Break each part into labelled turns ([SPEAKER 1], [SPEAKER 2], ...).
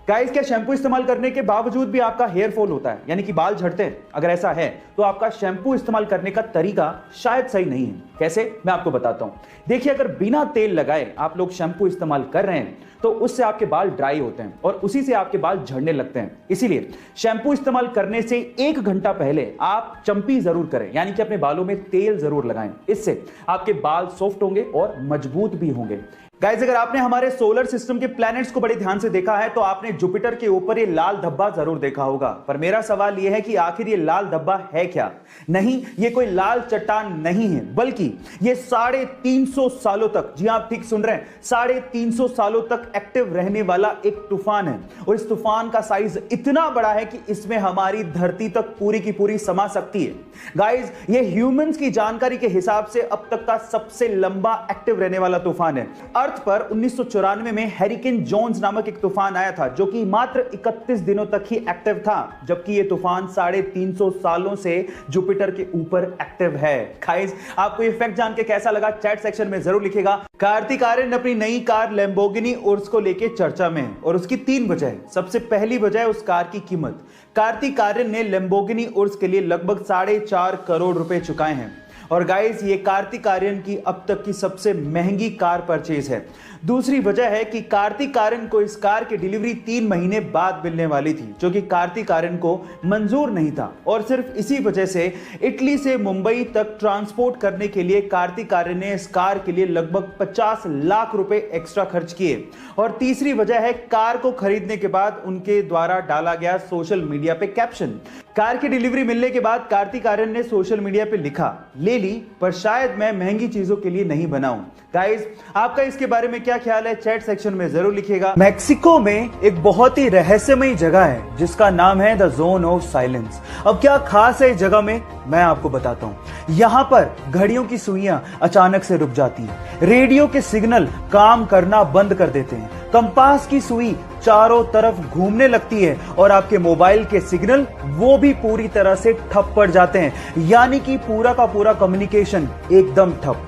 [SPEAKER 1] Guys, क्या shampoo इस्तेमाल करने के बावजूद भी आपका हेयर फॉल होता है, यानी कि बाल झड़ते हैं? अगर ऐसा है तो आपका शैम्पू इस्तेमाल करने का तरीका शायद सही नहीं है। कैसे, मैं आपको बताता हूं। देखिए, अगर बिना तेल लगाए आप लोग शैम्पू इस्तेमाल कर रहे हैं तो उससे आपके बाल ड्राई होते हैं और उसी से आपके बाल झड़ने लगते हैं। इसीलिए शैम्पू इस्तेमाल करने से 1 घंटा पहले आप चंपी जरूर करें, यानी कि अपने बालों में तेल जरूर लगाएं। इससे आपके बाल सॉफ्ट होंगे और मजबूत भी होंगे। गाइस, अगर आपने हमारे सोलर सिस्टम के प्लैनेट्स को बड़े ध्यान से देखा है तो आपने जुपिटर के ऊपर ये लाल धब्बा जरूर देखा होगा। पर मेरा सवाल यह है कि आखिर ये लाल धब्बा है क्या? नहीं, ये कोई लाल चट्टान नहीं है, बल्कि ये 350 सालों तक, जी आप ठीक सुन रहे हैं, 350 सालों तक एक्टिव रहने वाला एक तूफान है। और इस तूफान का साइज इतना बड़ा है कि इसमें हमारी धरती तक पूरी की पूरी समा सकती है। गाइस, ये ह्यूमंस की जानकारी के हिसाब से अब तक का सबसे लंबा एक्टिव रहने वाला तूफान है। अर्थ पर 1994 में हैरिकेन जोन्स नामक एक तूफान आया था जो कि मात्र 31 दिनों तक ही एक्टिव था, जबकि ये तूफान 350 सालों से जुपिटर के ऊपर एक्टिव है। गाइस, आपको ये फैक्ट जान के कैसा लगा चैट सेक्शन में जरूर लिखिएगा। कार्तिक आर्यन अपनी नई कार लैम्बोर्गिनी उर्स को लेके चर्चा में है और उसकी 3 वजह है। सबसे पहली वजह है उस कार की कीमत। कार्तिक आर्यन ने लैम्बोर्गिनी उर्स के लिए लगभग 4.5 करोड़ रुपए चुकाए हैं। और गाइस, ये कार्तिक आर्यन की अब तक की सबसे महंगी कार परचेज है। दूसरी वजह है कि कार्तिक आर्यन को इस कार की डिलीवरी 3 महीने बाद मिलने वाली थी, जो कि कार्तिक आर्यन को मंजूर नहीं था। और सिर्फ इसी वजह से इटली से मुंबई तक ट्रांसपोर्ट करने के लिए कार्तिक आर्यन ने इस कार के लिए लगभग 50 लाख रुपए एक्स्ट्रा खर्च किए। और तीसरी वजह है कार को खरीदने के बाद उनके द्वारा डाला गया सोशल मीडिया पे कैप्शन। कार की डिलीवरी मिलने के बाद कार्तिक आर्यन ने सोशल मीडिया पे लिखा, ले ली पर शायद मैं महंगी चीजों के लिए नहीं बनाऊं। गाइस, आपका इसके बारे में क्या ख्याल है चैट सेक्शन में जरूर लिखिएगा। मैक्सिको में एक बहुत ही रहस्यमयी जगह है जिसका नाम है द जोन ऑफ साइलेंस। अब क्या खास है इस जगह में, मैं आपको बताता हूं। यहां पर घड़ियों की सुइयां अचानक से रुक जाती हैं, रेडियो के सिग्नल काम करना बंद कर देते हैं, कंपास की सुई चारों तरफ घूमने लगती है और आपके मोबाइल के सिग्नल वो भी पूरी तरह से ठप पड़ जाते हैं, यानी कि पूरा का पूरा कम्युनिकेशन एकदम ठप।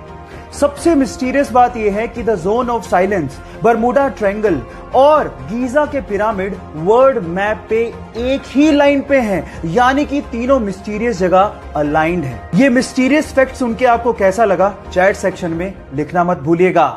[SPEAKER 1] सबसे मिस्टीरियस बात यह है कि the zone of silence, Bermuda triangle और गीजा के पिरामिड वर्ल्ड मैप पे एक ही लाइन पे हैं, यानी कि तीनों मिस्टीरियस जगह अलाइंड है। ये मिस्टीरियस फैक्ट सुन के आपको कैसा लगा चैट सेक्शन में लिखना मत भूलिएगा।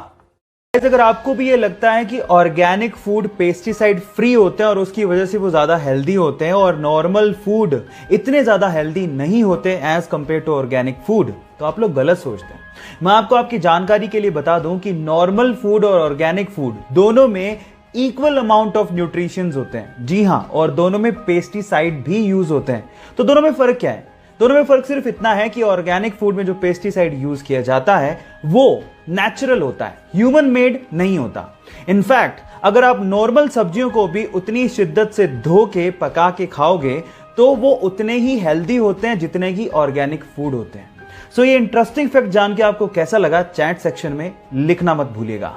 [SPEAKER 1] अगर आपको भी ये लगता है कि ऑर्गेनिक फूड पेस्टिसाइड फ्री होते हैं और उसकी वजह से वो ज्यादा हेल्दी होते हैं और नॉर्मल फूड इतने ज्यादा हेल्दी नहीं होते as compare to organic food, तो आप लोग गलत सोचते हैं। मैं आपको आपकी जानकारी के लिए बता दूं कि नॉर्मल फूड और ऑर्गेनिक फूड दोनों में इक्वल अमाउंट ऑफ न्यूट्रिशंस होते हैं। जी हां, और दोनों में पेस्टिसाइड भी यूज होते हैं। तो दोनों में फर्क क्या है? दोनों में फर्क सिर्फ इतना है कि ऑर्गेनिक फूड में जो पेस्टिसाइड यूज किया जाता है वो नेचुरल होता है, ह्यूमन मेड नहीं होता। इनफैक्ट अगर आप नॉर्मल सब्जियों को भी उतनी शिद्दत से धो के पका के खाओगे तो वो उतने ही हेल्दी होते हैं जितने ही ऑर्गेनिक फूड होते हैं। सो ये इंटरेस्टिंग फैक्ट जान के आपको कैसा लगा चैट सेक्शन में लिखना मत भूलिएगा।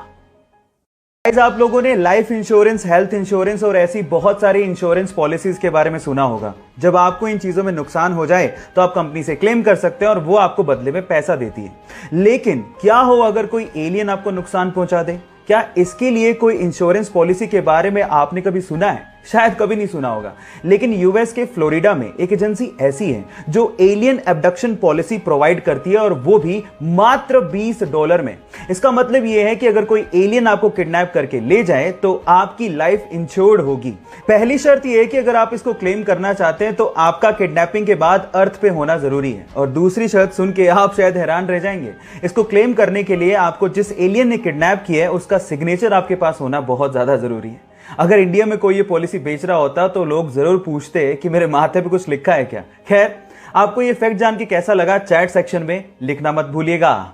[SPEAKER 1] आप लोगों ने लाइफ इंश्योरेंस, हेल्थ इंश्योरेंस और ऐसी बहुत सारी इंश्योरेंस पॉलिसीज के बारे में सुना होगा। जब आपको इन चीजों में नुकसान हो जाए तो आप कंपनी से क्लेम कर सकते हैं और वो आपको बदले में पैसा देती है। लेकिन क्या हो अगर कोई एलियन आपको नुकसान पहुंचा दे? क्या इसके लिए कोई इंश्योरेंस पॉलिसी के बारे में आपने कभी सुना है? शायद कभी नहीं सुना होगा। लेकिन यूएस के फ्लोरिडा में एक एजेंसी ऐसी है जो एलियन एब्डक्शन पॉलिसी प्रोवाइड करती है और वो भी मात्र $20 में। इसका मतलब यह है कि अगर कोई एलियन आपको किडनैप करके ले जाए तो आपकी लाइफ इंश्योर्ड होगी। पहली शर्त यह है कि अगर आप इसको क्लेम करना चाहते हैं तो आपका किडनैपिंग के बाद अर्थ पे होना जरूरी है। और दूसरी शर्त सुन के आप शायद हैरान रह जाएंगे। इसको क्लेम करने के लिए आपको जिस एलियन ने किडनैप किया है उसका सिग्नेचर आपके पास होना बहुत ज्यादा जरूरी है। अगर इंडिया में कोई ये पॉलिसी बेच रहा होता तो लोग जरूर पूछते कि मेरे माथे पे कुछ लिखा है क्या। खैर, आपको ये फैक्ट जान के कैसा लगा चैट सेक्शन में लिखना मत भूलिएगा।